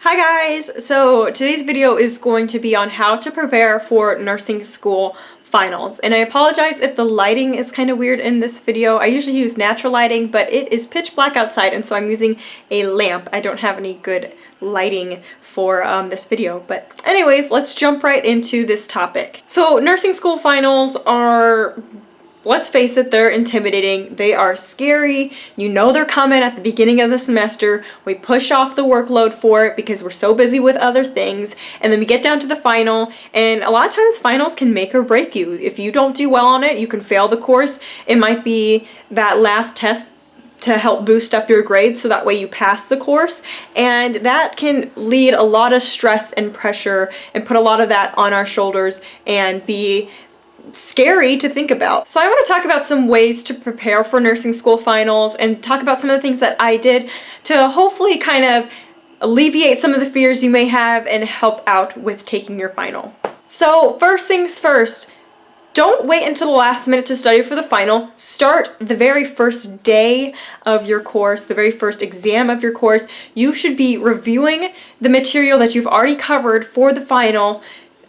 Hi guys! So today's video is going to be on how to prepare for nursing school finals. And I apologize if the lighting is kind of weird in this video. I usually use natural lighting, but it is pitch black outside and so I'm using a lamp. I don't have any good lighting for this video. But anyways, let's jump right into this topic. So nursing school finals are, let's face it, they're intimidating. They are scary. You know they're coming at the beginning of the semester. We push off the workload for it because we're so busy with other things. And then we get down to the final, and a lot of times finals can make or break you. If you don't do well on it, you can fail the course. It might be that last test to help boost up your grades so that way you pass the course, and that can lead a lot of stress and pressure and put a lot of that on our shoulders and be scary to think about. So I want to talk about some ways to prepare for nursing school finals and talk about some of the things that I did to hopefully kind of alleviate some of the fears you may have and help out with taking your final. So first things first, don't wait until the last minute to study for the final. Start the very first day of your course, the very first exam of your course. You should be reviewing the material that you've already covered for the final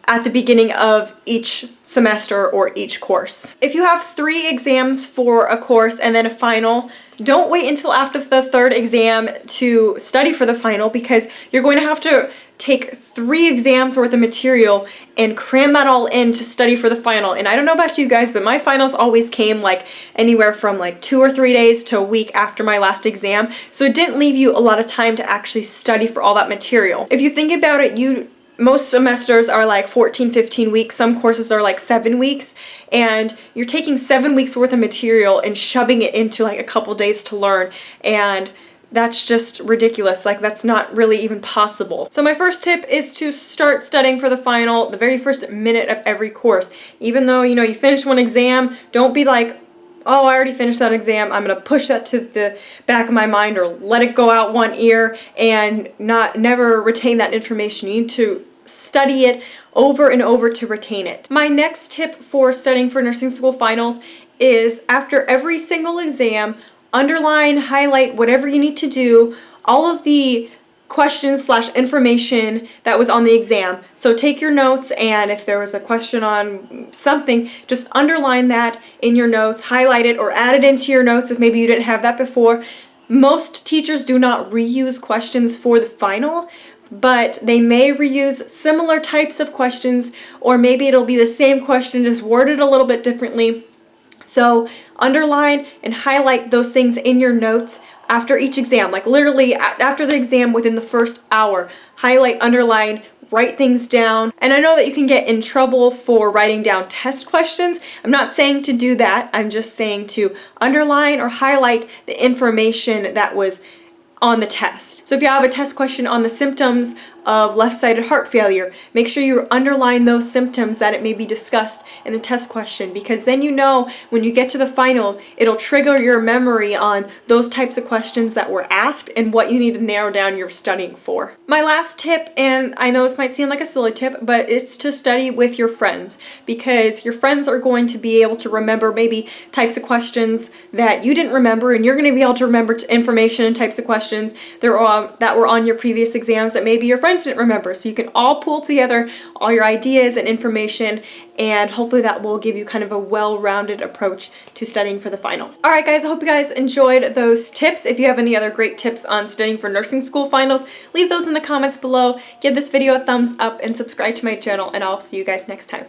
at the beginning of each semester or each course. If you have 3 exams for a course and then a final, don't wait until after the 3rd exam to study for the final, because you're going to have to take 3 exams worth of material and cram that all in to study for the final. And I don't know about you guys, but my finals always came like anywhere from like 2 or 3 days to a week after my last exam. So it didn't leave you a lot of time to actually study for all that material. If you think about it, most semesters are like 14, 15 weeks. Some courses are like 7 weeks, and you're taking 7 weeks worth of material and shoving it into like a couple days to learn, and that's just ridiculous. Like, that's not really even possible. So my first tip is to start studying for the final the very first minute of every course. Even though, you finish one exam, don't be like, oh, I already finished that exam, I'm gonna push that to the back of my mind or let it go out one ear and never retain that information. You need to study it over and over to retain it. My next tip for studying for nursing school finals is after every single exam, underline, highlight, whatever you need to do, all of the questions / information that was on the exam. So take your notes, and if there was a question on something, just underline that in your notes, highlight it, or add it into your notes if maybe you didn't have that before. Most teachers do not reuse questions for the final, but they may reuse similar types of questions, or maybe it'll be the same question just worded a little bit differently. So underline and highlight those things in your notes after each exam, like literally after the exam within the first hour. Highlight, underline, write things down. And I know that you can get in trouble for writing down test questions. I'm not saying to do that. I'm just saying to underline or highlight the information that was on the test. So if you have a test question on the symptoms of left-sided heart failure, make sure you underline those symptoms that it may be discussed in the test question, because then when you get to the final, it'll trigger your memory on those types of questions that were asked and what you need to narrow down your studying for. My last tip, and I know this might seem like a silly tip, but it's to study with your friends, because your friends are going to be able to remember maybe types of questions that you didn't remember, and you're going to be able to remember information and types of questions that were on your previous exams that maybe your friends didn't remember. So you can all pool together all your ideas and information, and hopefully that will give you kind of a well-rounded approach to studying for the final. Alright guys, I hope you guys enjoyed those tips. If you have any other great tips on studying for nursing school finals, leave those in the comments below. Give this video a thumbs up and subscribe to my channel, and I'll see you guys next time.